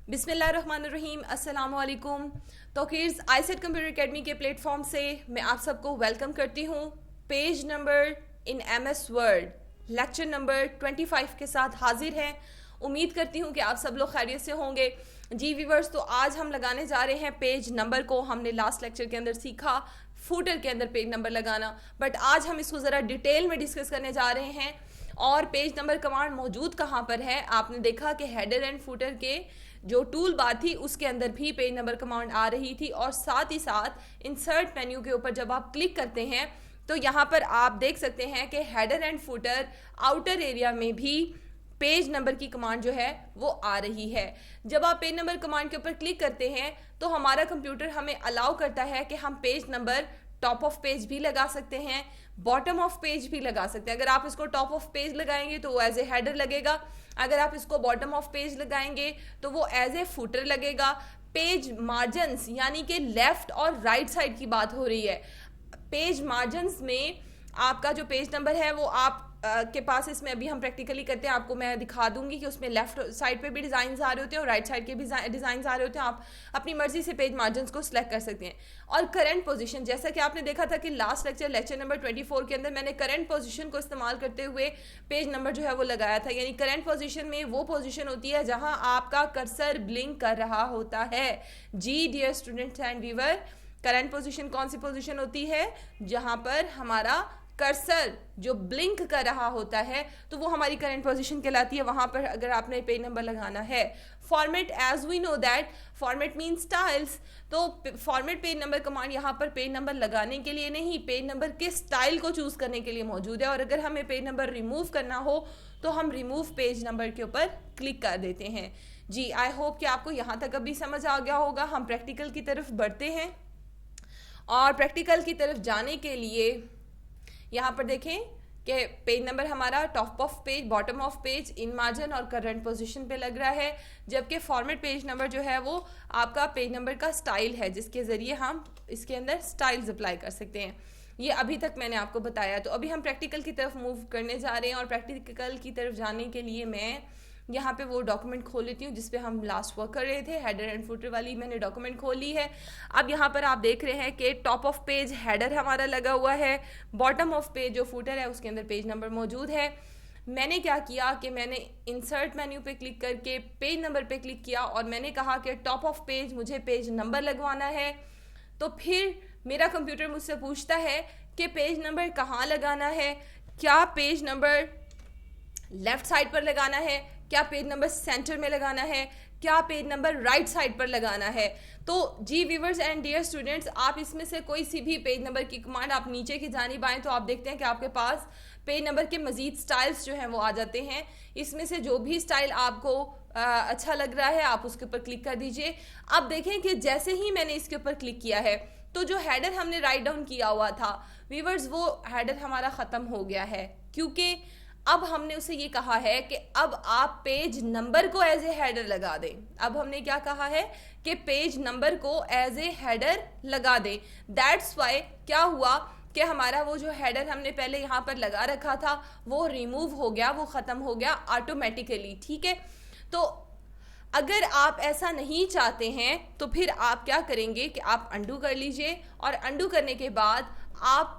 बिस्मिल्लाहिर्रहमानिर्रहीम, अस्सलाम वालेकुम। तौकीर्स आईसेट कंप्यूटर एकेडमी के प्लेटफॉर्म से मैं आप सबको वेलकम करती हूँ। Page number in MS word lecture number 25 के साथ हाजिर हैं। उम्मीद करती हूँ कि आप सब लोग खैरियत से होंगे। जी व्यूवर्स, तो आज हम लगाने जा रहे हैं पेज नंबर को। हमने लास्ट लेक्चर के अंदर सीखा फूटर के अंदर पेज नंबर लगाना, बट आज हम इसको ज़रा डिटेल में डिस्कस करने जा रहे हैं। और पेज नंबर कमांड मौजूद कहाँ पर है? आपने देखा कि हेडर एंड फूटर के जो टूल बार थी उसके अंदर भी पेज नंबर कमांड आ रही थी, और साथ ही साथ इंसर्ट मेन्यू के ऊपर जब आप क्लिक करते हैं तो यहाँ पर आप देख सकते हैं कि header and footer outer area में भी पेज नंबर की कमांड जो है वो आ रही है। जब आप पेज नंबर कमांड के ऊपर क्लिक करते हैं तो हमारा कंप्यूटर हमें अलाउ करता है कि हम page number top of page भी लगा सकते हैं, बॉटम ऑफ पेज भी लगा सकते हैं। अगर आप इसको टॉप ऑफ पेज लगाएंगे तो वो एज ए हेडर लगेगा, अगर आप इसको बॉटम ऑफ पेज लगाएंगे तो वो एज ए फुटर लगेगा। पेज मार्जिन्स यानी कि लेफ्ट और राइट साइड की बात हो रही है। पेज मार्जिन्स में आपका जो पेज नंबर है वो आप के पास, इसमें अभी हम प्रैक्टिकली करते हैं, आपको मैं दिखा दूंगी कि उसमें लेफ्ट साइड पे भी डिज़ाइन आ रहे होते हैं और राइट साइड के भी डिज़ाइन आ रहे होते हैं। आप अपनी मर्जी से पेज मार्जिन्स को सिलेक्ट कर सकते हैं। और करंट पोजीशन, जैसा कि आपने देखा था कि लास्ट लेक्चर नंबर 24 के अंदर मैंने करंट पोजीशन को इस्तेमाल करते हुए पेज नंबर जो है वो लगाया था। यानी करंट पोजीशन में वो पोजीशन होती है जहां आपका कर्सर ब्लिंक कर रहा होता है। जी dear students and viewer, current position कौन सी पोजीशन होती है? जहां पर हमारा कर्सर जो ब्लिंक कर रहा होता है तो वो हमारी करंट पोजीशन कहलाती है। वहां पर अगर आपने पेज नंबर लगाना है। Format, as we know that format mean styles, तो फॉर्मेट पेज नंबर कमांड यहाँ पर पेज नंबर लगाने के लिए नहीं, पेज नंबर के स्टाइल को चूज करने के लिए मौजूद है। और अगर हमें पेज नंबर रिमूव करना हो तो हम रिमूव पेज नंबर के ऊपर क्लिक कर देते हैं। जी, आई होप कि आपको यहाँ तक अभी समझ आ गया होगा। हम प्रैक्टिकल की तरफ बढ़ते हैं और प्रैक्टिकल की तरफ जाने के लिए यहाँ पर देखें कि पेज नंबर हमारा top of page, bottom of page, in margin और करंट पोजीशन पे लग रहा है, जबकि फॉर्मेट पेज नंबर जो है वो आपका पेज नंबर का स्टाइल है, जिसके ज़रिए हम इसके अंदर स्टाइल्स अप्लाई कर सकते हैं। ये अभी तक मैंने आपको बताया। तो अभी हम प्रैक्टिकल की तरफ मूव करने जा रहे हैं, और प्रैक्टिकल की तरफ जाने के लिए मैं यहाँ पे वो डॉक्यूमेंट खोल लेती हूँ जिस पे हम लास्ट वर्क कर रहे थे। हेडर एंड फुटर वाली मैंने डॉक्यूमेंट खोल ली है। अब यहाँ पर आप देख रहे हैं कि टॉप ऑफ पेज हेडर हमारा लगा हुआ है, बॉटम ऑफ पेज जो फुटर है उसके अंदर पेज नंबर मौजूद है। मैंने क्या किया कि मैंने इंसर्ट मेन्यू पे क्लिक करके पेज नंबर पे क्लिक किया और मैंने कहा कि टॉप ऑफ पेज मुझे पेज नंबर लगवाना है। तो फिर मेरा कंप्यूटर मुझसे पूछता है कि पेज नंबर कहाँ लगाना है, क्या पेज नंबर लेफ्ट साइड पर लगाना है, क्या पेज नंबर सेंटर में लगाना है, क्या पेज नंबर राइट साइड पर लगाना है। तो जी व्यूवर्स एंड डियर स्टूडेंट्स, आप इसमें से कोई सी भी पेज नंबर की कमांड आप नीचे की जानिब आएँ तो आप देखते हैं कि आपके पास पेज नंबर के मजीद स्टाइल्स जो हैं वो आ जाते हैं। इसमें से जो भी स्टाइल आपको अच्छा लग रहा है आप उसके ऊपर क्लिक कर दीजिए। अब देखें कि जैसे ही मैंने इसके ऊपर क्लिक किया है तो जो हेडर हमने राइट डाउन किया हुआ था व्यूवर्स, वो हेडर हमारा ख़त्म हो गया है, क्योंकि अब हमने उसे ये कहा है कि अब आप पेज नंबर को एज ए हेडर लगा दें। अब हमने क्या कहा है कि पेज नंबर को एज ए हेडर लगा दें। दैट्स वाई क्या हुआ कि हमारा वो जो हेडर हमने पहले यहाँ पर लगा रखा था वो रिमूव हो गया, वो ख़त्म हो गया ऑटोमेटिकली। ठीक है, तो अगर आप ऐसा नहीं चाहते हैं तो फिर आप क्या करेंगे कि आप अंडू कर लीजिए, और अंडू करने के बाद आप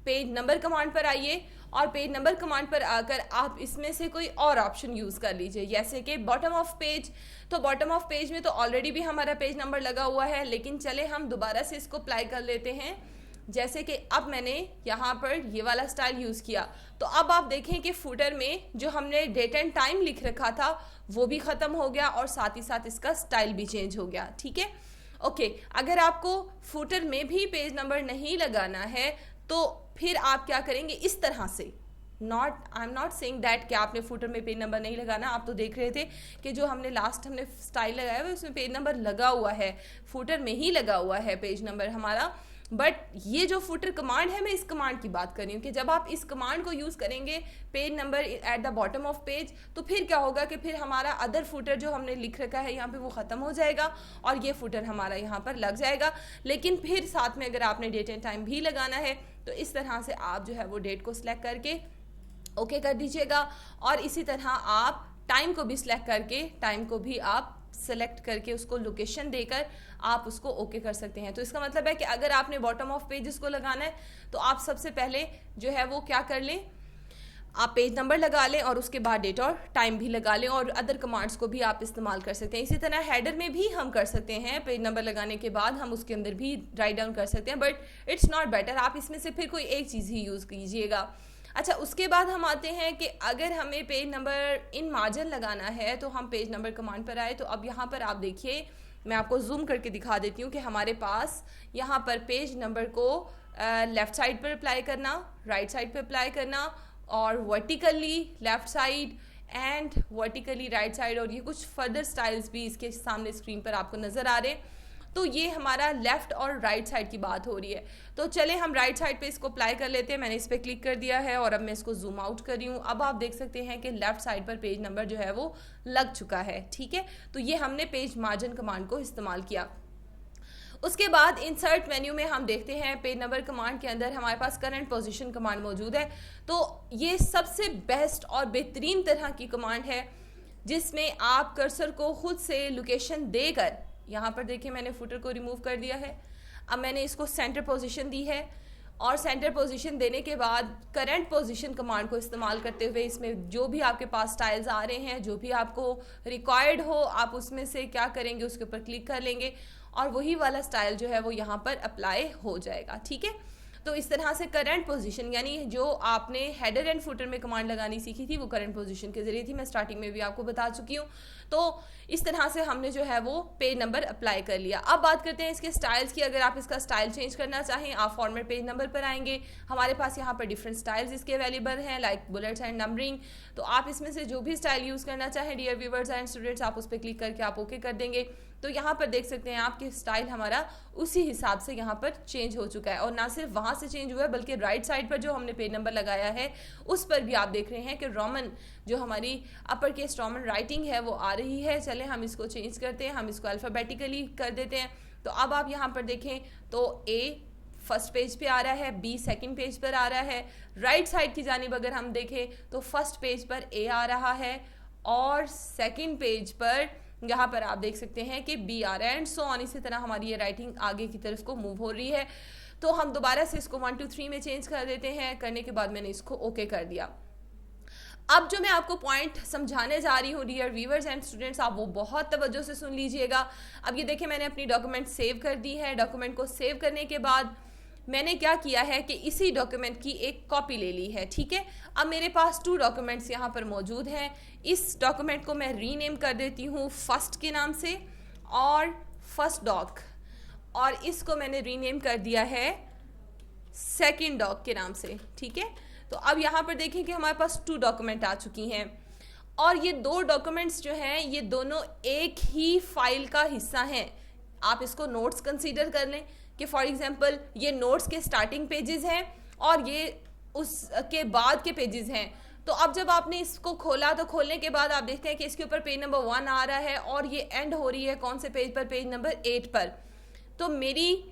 पेज नंबर कमांड पर आइए और पेज नंबर कमांड पर आकर आप इसमें से कोई और ऑप्शन यूज़ कर लीजिए, जैसे कि बॉटम ऑफ पेज। तो बॉटम ऑफ पेज में तो ऑलरेडी भी हमारा पेज नंबर लगा हुआ है, लेकिन चले हम दोबारा से इसको अप्लाई कर लेते हैं। जैसे कि अब मैंने यहाँ पर ये वाला स्टाइल यूज़ किया तो अब आप देखें कि फुटर में जो हमने डेट एंड टाइम लिख रखा था वो भी ख़त्म हो गया और साथ ही साथ इसका स्टाइल भी चेंज हो गया। ठीक है, ओके। अगर आपको फुटर में भी पेज नंबर नहीं लगाना है तो फिर आप क्या करेंगे इस तरह से। I am not saying that कि आपने फुटर में पेज नंबर नहीं लगाना। आप तो देख रहे थे कि जो हमने स्टाइल लगाया हुआ उसमें पेज नंबर लगा हुआ है, फुटर में ही लगा हुआ है पेज नंबर हमारा। बट ये जो फुटर कमांड है, मैं इस कमांड की बात कर रही हूँ कि जब आप इस कमांड को यूज़ करेंगे page number at the bottom of page, तो फिर क्या होगा कि फिर हमारा अदर फुटर जो हमने लिख रखा है यहाँ पे वो ख़त्म हो जाएगा और ये फुटर हमारा यहाँ पर लग जाएगा। लेकिन फिर साथ में अगर आपने डेट एंड टाइम भी लगाना है तो इस तरह से आप जो है वो डेट को सिलेक्ट करके ओके कर दीजिएगा, और इसी तरह आप टाइम को भी सिलेक्ट करके टाइम को भी आप सेलेक्ट करके उसको लोकेशन देकर आप उसको ओके कर सकते हैं। तो इसका मतलब है कि अगर आपने बॉटम ऑफ पेज इसको लगाना है तो आप सबसे पहले जो है वो क्या कर लें, आप पेज नंबर लगा लें और उसके बाद डेट और टाइम भी लगा लें, और अदर कमांड्स को भी आप इस्तेमाल कर सकते हैं। इसी तरह हेडर में भी हम कर सकते हैं, पेज नंबर लगाने के बाद हम उसके अंदर भी राइट डाउन कर सकते हैं, बट इट्स नॉट बेटर, आप इसमें से फिर कोई एक चीज़ ही यूज़ कीजिएगा। अच्छा, उसके बाद हम आते हैं कि अगर हमें पेज नंबर इन मार्जिन लगाना है तो हम पेज नंबर कमांड पर आए, तो अब यहाँ पर आप देखिए, मैं आपको जूम करके दिखा देती हूँ कि हमारे पास यहाँ पर पेज नंबर को लेफ़्ट साइड पर अप्लाई करना, राइट साइड पर अप्लाई करना, और vertically left side and vertically right side, और ये कुछ फर्दर स्टाइल्स भी इसके सामने स्क्रीन पर आपको नज़र आ रहे हैं। तो ये हमारा लेफ़्ट और राइट साइड की बात हो रही है। तो चले हम राइट साइड पे इसको अप्लाई कर लेते हैं। मैंने इस पर क्लिक कर दिया है और अब मैं इसको जूम आउट कर रही हूँ। अब आप देख सकते हैं कि लेफ़्ट साइड पर पेज नंबर जो है वो लग चुका है। ठीक है, तो ये हमने पेज मार्जिन कमांड को इस्तेमाल किया। उसके बाद इंसर्ट मेन्यू में हम देखते हैं पेज नंबर कमांड के अंदर हमारे पास करंट पोजीशन कमांड मौजूद है। तो ये सबसे बेस्ट और बेहतरीन तरह की कमांड है जिसमें आप कर्सर को खुद से लोकेशन देकर, यहाँ पर देखिए मैंने फुटर को रिमूव कर दिया है, अब मैंने इसको सेंटर पोजीशन दी है, और सेंटर पोजीशन देने के बाद करंट पोजीशन कमांड को इस्तेमाल करते हुए इसमें जो भी आपके पास स्टाइल्स आ रहे हैं, जो भी आपको रिक्वायर्ड हो, आप उसमें से क्या करेंगे, उसके ऊपर क्लिक कर लेंगे और वही वाला स्टाइल जो है वो यहाँ पर अप्लाई हो जाएगा। ठीक है, तो इस तरह से करंट पोजीशन, यानी जो आपने हेडर एंड फुटर में कमांड लगानी सीखी थी वो करंट पोजीशन के जरिए थी, मैं स्टार्टिंग में भी आपको बता चुकी हूँ। तो इस तरह से हमने जो है वो पेज नंबर अप्लाई कर लिया। अब बात करते हैं इसके स्टाइल्स की। अगर आप इसका स्टाइल चेंज करना चाहें, आप फॉर्मेट पेज नंबर पर आएंगे, हमारे पास यहाँ पर डिफरेंट स्टाइल्स इसके अवेलेबल हैं, लाइक बुलेट्स एंड नंबरिंग। तो आप इसमें से जो भी स्टाइल यूज़ करना चाहें डियर व्यूअर्स एंड स्टूडेंट्स, आप उस पर क्लिक करके आप ओके कर देंगे। तो यहाँ पर देख सकते हैं आपके स्टाइल हमारा उसी हिसाब से यहाँ पर चेंज हो चुका है, और ना सिर्फ वहाँ से चेंज हुआ है बल्कि राइट साइड पर जो हमने पेज नंबर लगाया है उस पर भी आप देख रहे हैं कि रोमन, जो हमारी अपर केस रोमन राइटिंग है वो आ रही है। चले हम इसको चेंज करते हैं, हम इसको अल्फ़ाबेटिकली कर देते हैं। तो अब आप यहाँ पर देखें तो ए फर्स्ट पेज पे आ रहा है, बी सेकंड पेज पर आ रहा है, राइट साइड की जानिब अगर हम देखें तो फर्स्ट पेज पर ए आ रहा है और सेकंड पेज पर यहाँ पर आप देख सकते हैं कि बी आ रहा है, एंड सो ऑन। इसी तरह हमारी ये राइटिंग आगे की तरफ को मूव हो रही है। तो हम दोबारा से इसको 1 2 3 में चेंज कर देते हैं। करने के बाद मैंने इसको ओके कर दिया। अब जो मैं आपको पॉइंट समझाने जा रही हूँ डियर व्यूअर्स एंड स्टूडेंट्स, आप वो बहुत तवज्जो से सुन लीजिएगा। अब ये देखिए मैंने अपनी डॉक्यूमेंट सेव कर दी है। डॉक्यूमेंट को सेव करने के बाद मैंने क्या किया है कि इसी डॉक्यूमेंट की एक कॉपी ले ली है। ठीक है, अब मेरे पास 2 डॉक्यूमेंट्स यहाँ पर मौजूद हैं। इस डॉक्यूमेंट को मैं रीनेम कर देती हूँ फर्स्ट के नाम से और फर्स्ट डॉक, और इसको मैंने रीनेम कर दिया है सेकंड डॉक के नाम से। ठीक है, तो अब यहाँ पर देखें कि हमारे पास 2 डॉक्यूमेंट आ चुकी हैं, और ये 2 डॉक्यूमेंट्स जो हैं ये दोनों एक ही फाइल का हिस्सा हैं। आप इसको नोट्स कंसीडर कर लें कि फॉर एग्जांपल ये नोट्स के स्टार्टिंग पेजेस हैं और ये उसके बाद के पेजेस हैं। तो अब जब आपने इसको खोला तो खोलने के बाद आप देखते हैं कि इसके ऊपर पेज नंबर 1 आ रहा है और ये एंड हो रही है कौन से पेज पर, पेज नंबर 8 पर। तो मेरी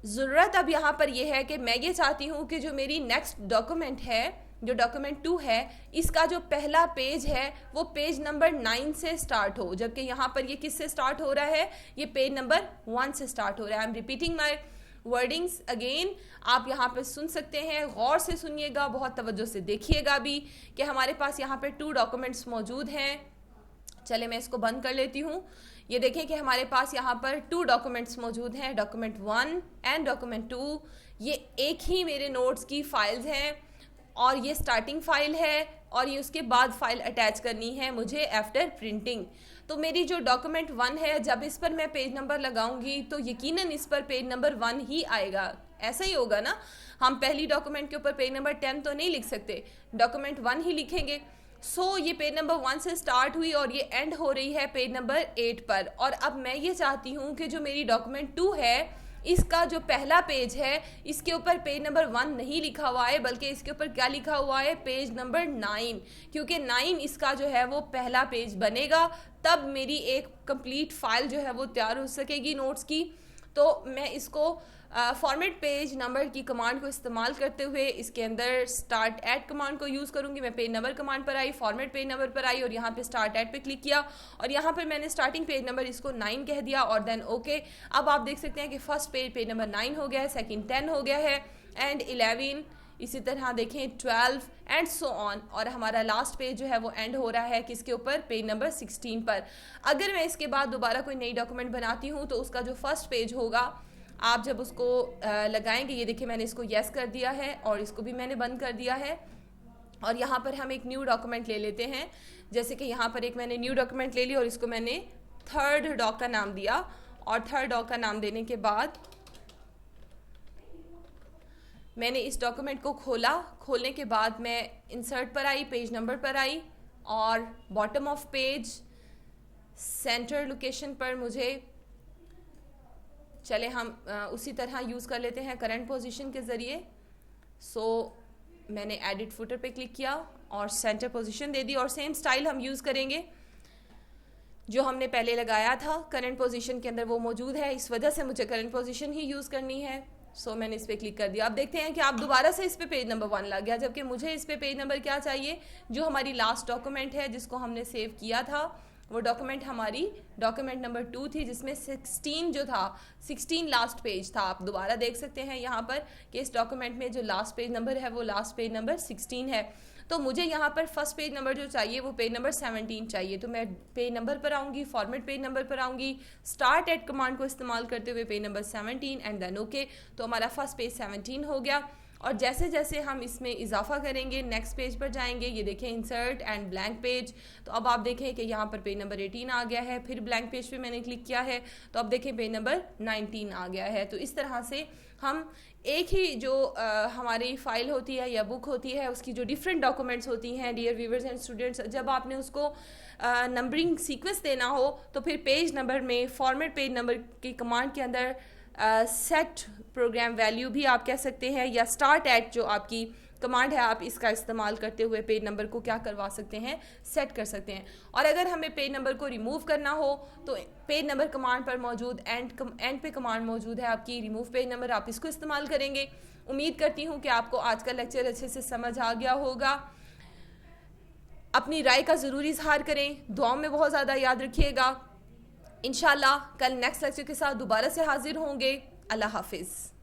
ज़रूरत अब यहाँ पर यह है कि मैं ये चाहती हूँ कि जो मेरी नेक्स्ट डॉक्यूमेंट है, जो डॉक्यूमेंट 2 है, इसका जो पहला पेज है वो पेज नंबर 9 से स्टार्ट हो, जबकि यहाँ पर ये किससे स्टार्ट हो रहा है, ये पेज नंबर 1 से स्टार्ट हो रहा है। I am repeating my wordings again, आप यहाँ पर सुन सकते हैं, गौर से सुनिएगा, बहुत तवज्जो से देखिएगा भी कि हमारे पास यहाँ पर 2 डॉक्यूमेंट्स मौजूद हैं। चले मैं इसको बंद कर लेती हूँ। ये देखें कि हमारे पास यहाँ पर 2 डॉक्यूमेंट्स मौजूद हैं, डॉक्यूमेंट 1 एंड डॉक्यूमेंट 2। ये एक ही मेरे नोट्स की फाइल्स हैं और ये स्टार्टिंग फाइल है और ये उसके बाद फाइल अटैच करनी है मुझे आफ्टर प्रिंटिंग। तो मेरी जो डॉक्यूमेंट 1 है, जब इस पर मैं पेज नंबर लगाऊंगी तो यकीनन इस पर पेज नंबर 1 ही आएगा। ऐसा ही होगा ना, हम पहली डॉक्यूमेंट के ऊपर पेज नंबर 10 तो नहीं लिख सकते, डॉक्यूमेंट 1 ही लिखेंगे। सो ये पेज नंबर 1 से स्टार्ट हुई और ये एंड हो रही है पेज नंबर 8 पर। और अब मैं ये चाहती हूँ कि जो मेरी डॉक्यूमेंट 2 है, इसका जो पहला पेज है इसके ऊपर पेज नंबर 1 नहीं लिखा हुआ है, बल्कि इसके ऊपर क्या लिखा हुआ है, पेज नंबर 9, क्योंकि 9 इसका जो है वो पहला पेज बनेगा। तब मेरी एक कंप्लीट फाइल जो है वो तैयार हो सकेगी नोट्स की। तो मैं इसको फॉर्मेट पेज नंबर की कमांड को इस्तेमाल करते हुए इसके अंदर स्टार्ट एट कमांड को यूज़ करूँगी। मैं पेज नंबर कमांड पर आई, फॉर्मेट पेज नंबर पर आई और यहाँ पे स्टार्ट एट पे क्लिक किया और यहाँ पर मैंने स्टार्टिंग पेज नंबर इसको 9 कह दिया और देन ओके। अब आप देख सकते हैं कि फर्स्ट पेज नंबर 9 हो गया है, सेकेंड 10 हो गया है एंड 11, इसी तरह देखें 12 एंड सो ऑन। और हमारा लास्ट पेज जो है वो एंड हो रहा है किसके ऊपर, पेज नंबर 16 पर। अगर मैं इसके बाद दोबारा कोई नई डॉक्यूमेंट बनाती हूँ तो उसका जो फर्स्ट पेज होगा आप जब उसको लगाएंगे, ये देखिए मैंने इसको यस कर दिया है और इसको भी मैंने बंद कर दिया है। और यहाँ पर हम एक न्यू डॉक्यूमेंट ले लेते हैं, जैसे कि यहाँ पर एक मैंने न्यू डॉक्यूमेंट ले लिया और इसको मैंने थर्ड डॉक का नाम दिया और थर्ड डॉक का नाम देने के बाद मैंने इस डॉक्यूमेंट को खोला। खोलने के बाद मैं इंसर्ट पर आई, पेज नंबर पर आई और bottom of page centre location पर मुझे चले हम उसी तरह यूज़ कर लेते हैं करंट पोजीशन के ज़रिए। मैंने एडिट फुटर पे क्लिक किया और सेंटर पोजीशन दे दी और सेम स्टाइल हम यूज़ करेंगे जो हमने पहले लगाया था करंट पोजीशन के अंदर, वो मौजूद है, इस वजह से मुझे करंट पोजीशन ही यूज़ करनी है। मैंने इस पर क्लिक कर दिया। आप देखते हैं कि आप दोबारा से इस पे पेज नंबर 1 लग गया, जबकि मुझे इस पे पेज नंबर क्या चाहिए, जो हमारी लास्ट डॉक्यूमेंट है जिसको हमने सेव किया था, वो डॉक्यूमेंट हमारी डॉक्यूमेंट नंबर 2 थी जिसमें 16 जो था 16 लास्ट पेज था। आप दोबारा देख सकते हैं यहाँ पर कि इस डॉक्यूमेंट में जो लास्ट पेज नंबर है वो लास्ट पेज नंबर 16 है। तो मुझे यहाँ पर फर्स्ट पेज नंबर जो चाहिए वो पेज नंबर 17 चाहिए। तो मैं पेज नंबर पर आऊँगी, फॉर्मेट पेज नंबर पर आऊँगी, स्टार्ट एट कमांड को इस्तेमाल करते हुए page number 17 and then okay. तो हमारा फर्स्ट पेज 17 हो गया और जैसे जैसे हम इसमें इजाफा करेंगे नेक्स्ट पेज पर जाएंगे, ये देखें इंसर्ट एंड ब्लैंक पेज। तो अब आप देखें कि यहाँ पर पेज नंबर 18 आ गया है, फिर ब्लैंक पेज पे मैंने क्लिक किया है तो अब देखें पेज नंबर 19 आ गया है। तो इस तरह से हम एक ही जो हमारी फाइल होती है या बुक होती है उसकी जो डिफरेंट डॉक्यूमेंट्स होती हैं डियर व्यूवर्स एंड स्टूडेंट्स, जब आपने उसको नंबरिंग सीक्वेंस देना हो तो फिर पेज नंबर में फॉर्मेट पेज नंबर की कमांड के अंदर सेट प्रोग्राम वैल्यू भी आप कह सकते हैं या स्टार्ट एट जो आपकी कमांड है आप इसका इस्तेमाल करते हुए पेज नंबर को क्या करवा सकते हैं, सेट कर सकते हैं। और अगर हमें पेज नंबर को रिमूव करना हो तो पेज नंबर कमांड पर मौजूद एंड पे कमांड मौजूद है आपकी रिमूव पेज नंबर, आप इसको इस्तेमाल करेंगे। उम्मीद करती हूँ कि आपको आज का लेक्चर अच्छे से समझ आ गया होगा। अपनी राय का ज़रूर इजहार करें, दुआओं में बहुत ज़्यादा याद रखिएगा। इंशाल्लाह कल नेक्स्ट लेक्चर के साथ दोबारा से हाजिर होंगे। अल्लाह हाफिज़।